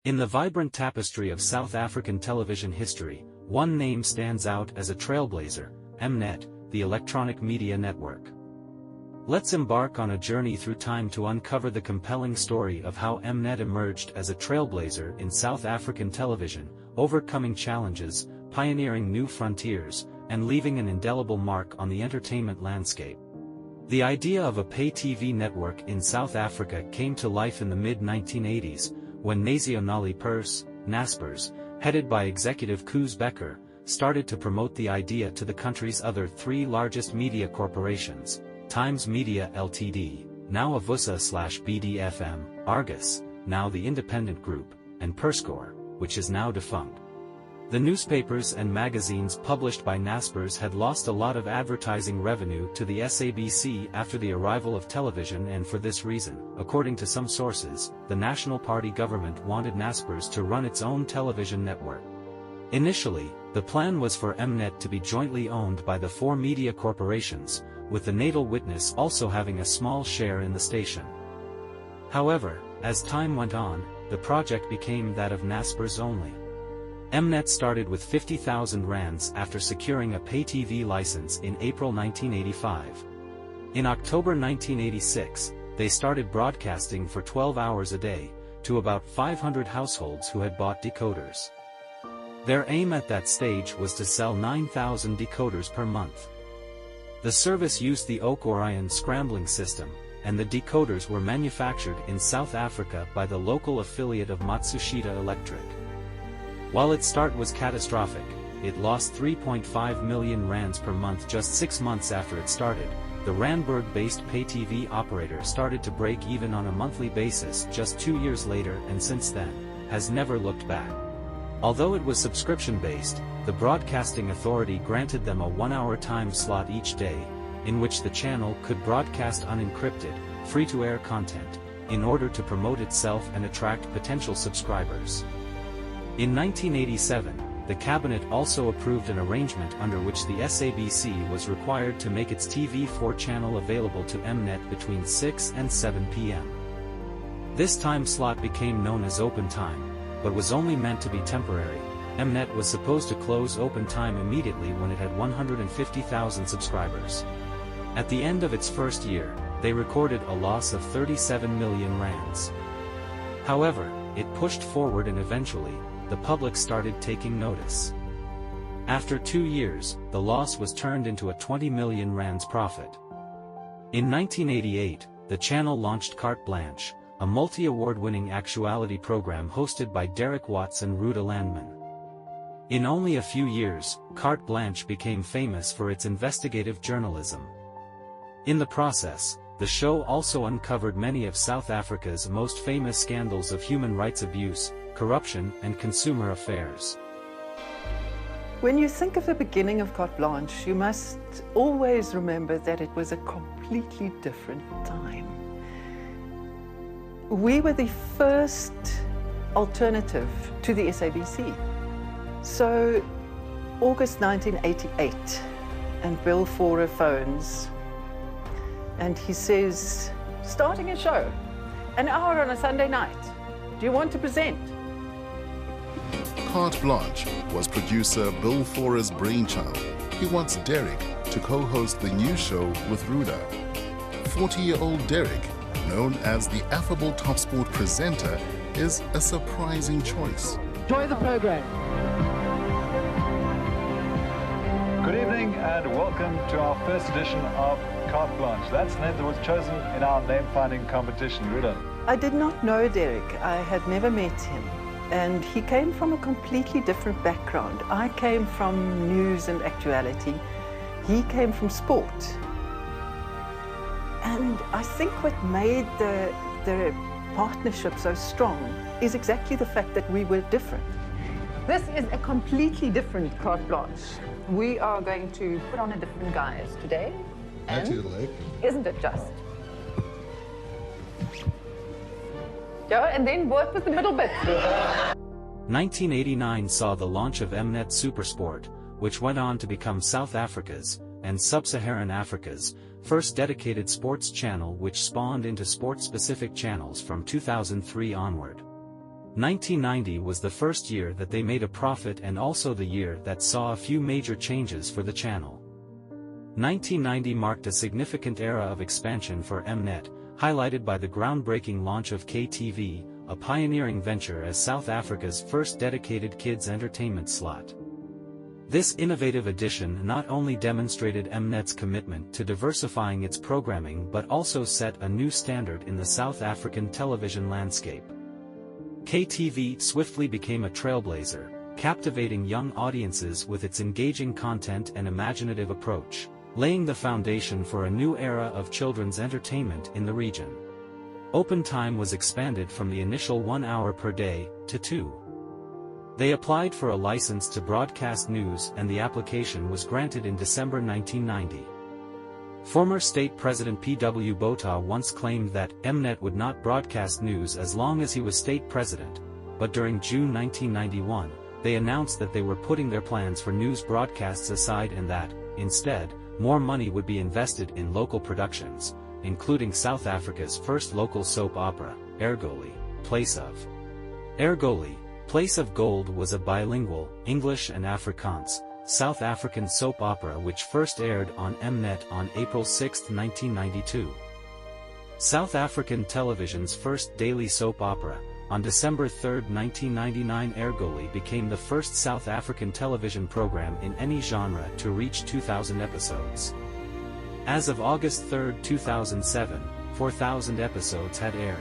In the vibrant tapestry of South African television history, one name stands out as a trailblazer: Mnet, the electronic media network. Let's embark on a journey through time to uncover the compelling story of how Mnet emerged as a trailblazer in South African television, overcoming challenges, pioneering new frontiers, and leaving an indelible mark on the entertainment landscape. The idea of a pay-TV network in South Africa came to life in the mid-1980s, when Nasionale Pers, Naspers, headed by executive Koos Becker, started to promote the idea to the country's other three largest media corporations: Times Media Ltd, now Avusa/BDFM, Argus, now the Independent Group, and Perscore, which is now defunct. The newspapers and magazines published by Naspers had lost a lot of advertising revenue to the SABC after the arrival of television, and for this reason, according to some sources, the National Party government wanted Naspers to run its own television network. Initially, the plan was for Mnet to be jointly owned by the four media corporations, with the Natal Witness also having a small share in the station. However, as time went on, the project became that of Naspers only. Mnet started with 50,000 rands after securing a pay-TV license in April 1985. In October 1986, they started broadcasting for 12 hours a day, to about 500 households who had bought decoders. Their aim at that stage was to sell 9,000 decoders per month. The service used the Oak Orion scrambling system, and the decoders were manufactured in South Africa by the local affiliate of Matsushita Electric. While its start was catastrophic, it lost 3.5 million rands per month just 6 months after it started. The Randburg-based pay-TV operator started to break even on a monthly basis just 2 years later, and since then, has never looked back. Although it was subscription-based, the Broadcasting Authority granted them a 1-hour time slot each day, in which the channel could broadcast unencrypted, free-to-air content, in order to promote itself and attract potential subscribers. In 1987, the cabinet also approved an arrangement under which the SABC was required to make its TV4 channel available to Mnet between 6 and 7 p.m. This time slot became known as open time, but was only meant to be temporary. Mnet was supposed to close open time immediately when it had 150,000 subscribers. At the end of its first year, they recorded a loss of 37 million rands. However, it pushed forward, and eventually, the public started taking notice. After 2 years, the loss was turned into a 20 million rands profit. In 1988, the channel launched Carte Blanche, a multi-award-winning actuality program hosted by Derek Watts and Ruda Landman. In only a few years, Carte Blanche became famous for its investigative journalism. In the process, the show also uncovered many of South Africa's most famous scandals of human rights abuse, corruption, and consumer affairs. When you think of the beginning of Carte Blanche, you must always remember that it was a completely different time. We were the first alternative to the SABC. So, August 1988, and Bill Forer phones, and he says, starting a show, an hour on a Sunday night. Do you want to present? Carte Blanche was producer Bill Forer's brainchild. He wants Derek to co-host the new show with Ruda. 40-year-old Derek, known as the affable top sport presenter, is a surprising choice. Enjoy the program. Good evening and welcome to our first edition of Carte Blanche. That's the name that was chosen in our name-finding competition. Ruda. I did not know Derek. I had never met him. And he came from a completely different background. I came from news and actuality. He came from sport. And I think what made the partnership so strong is exactly the fact that we were different. This is a completely different Carte Blanche. We are going to put on a different guise today. And isn't it just? Yeah, and then work with the middle bit. 1989 saw the launch of Mnet Supersport, which went on to become South Africa's, and Sub-Saharan Africa's, first dedicated sports channel, which spawned into sport-specific channels from 2003 onward. 1990 was the first year that they made a profit and also the year that saw a few major changes for the channel. 1990 marked a significant era of expansion for Mnet, highlighted by the groundbreaking launch of KTV, a pioneering venture as South Africa's first dedicated kids entertainment slot. This innovative addition not only demonstrated Mnet's commitment to diversifying its programming but also set a new standard in the South African television landscape. KTV swiftly became a trailblazer, captivating young audiences with its engaging content and imaginative approach, laying the foundation for a new era of children's entertainment in the region. Open time was expanded from the initial 1 hour per day to 2. They applied for a license to broadcast news and the application was granted in December 1990. Former state president P.W. Botha once claimed that Mnet would not broadcast news as long as he was state president, but during June 1991, they announced that they were putting their plans for news broadcasts aside and that, instead, more money would be invested in local productions, including South Africa's first local soap opera, Ergoli, Place of. Ergoli, Place of Gold was a bilingual, English and Afrikaans, South African soap opera which first aired on Mnet on April 6, 1992. South African television's first daily soap opera, on December 3, 1999, Ergoli became the first South African television program in any genre to reach 2,000 episodes. As of August 3, 2007, 4,000 episodes had aired.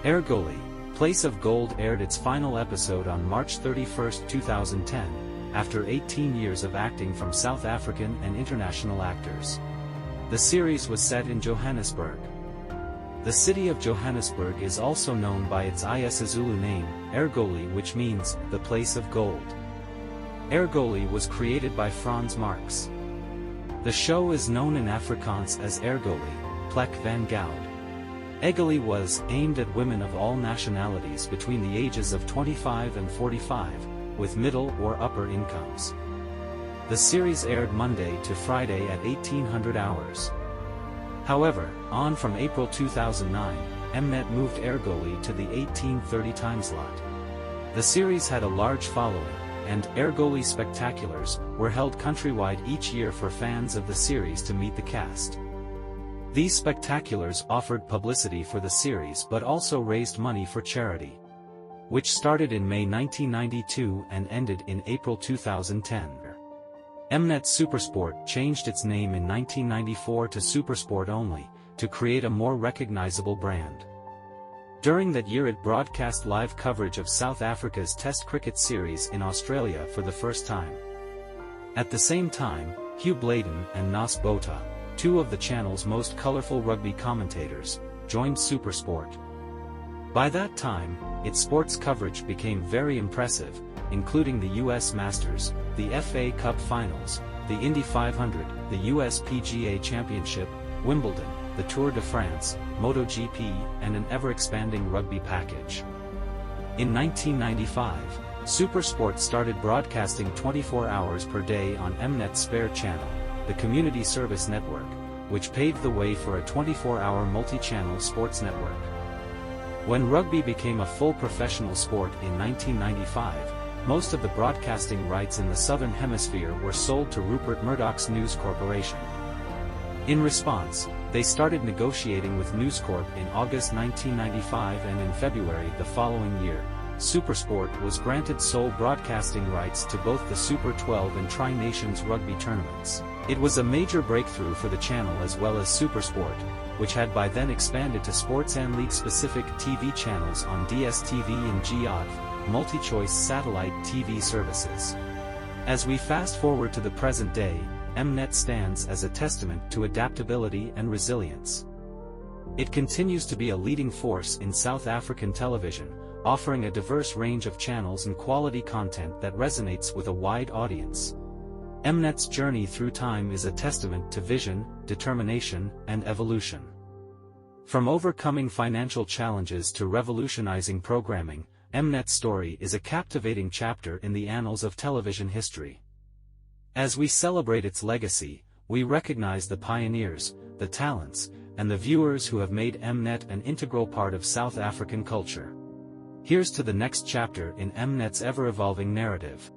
Ergoli, Place of Gold aired its final episode on March 31, 2010, after 18 years of acting from South African and international actors. The series was set in Johannesburg. The city of Johannesburg is also known by its isiZulu name, Ergoli, which means, the place of gold. Ergoli was created by Frans Marx. The show is known in Afrikaans as Ergoli, Plek van Goud. Ergoli was aimed at women of all nationalities between the ages of 25 and 45, with middle or upper incomes. The series aired Monday to Friday at 1800 hours. However, on from April 2009, Mnet moved Ergoli to the 1830 time slot. The series had a large following, and Ergoli Spectaculars were held countrywide each year for fans of the series to meet the cast. These spectaculars offered publicity for the series but also raised money for charity, which started in May 1992 and ended in April 2010. Mnet Supersport changed its name in 1994 to Supersport only, to create a more recognizable brand. During that year it broadcast live coverage of South Africa's Test cricket series in Australia for the first time. At the same time, Hugh Bladen and Nas Botha, two of the channel's most colorful rugby commentators, joined Supersport. By that time, its sports coverage became very impressive, including the US Masters, the FA Cup Finals, the Indy 500, the US PGA Championship, Wimbledon, the Tour de France, MotoGP, and an ever-expanding rugby package. In 1995, Supersport started broadcasting 24 hours per day on Mnet's Spare Channel, the community service network, which paved the way for a 24-hour multi-channel sports network. When rugby became a full professional sport in 1995, most of the broadcasting rights in the Southern Hemisphere were sold to Rupert Murdoch's News Corporation. In response, they started negotiating with News Corp in August 1995, and in February the following year, Supersport was granted sole broadcasting rights to both the Super 12 and Tri Nations rugby tournaments. It was a major breakthrough for the channel as well as Supersport, which had by then expanded to sports and league-specific TV channels on DSTV and GOTV, multi-choice satellite TV services. As we fast forward to the present day, Mnet stands as a testament to adaptability and resilience. It continues to be a leading force in South African television, offering a diverse range of channels and quality content that resonates with a wide audience. Mnet's journey through time is a testament to vision, determination, and evolution. From overcoming financial challenges to revolutionizing programming, Mnet's story is a captivating chapter in the annals of television history. As we celebrate its legacy, we recognize the pioneers, the talents, and the viewers who have made Mnet an integral part of South African culture. Here's to the next chapter in Mnet's ever-evolving narrative.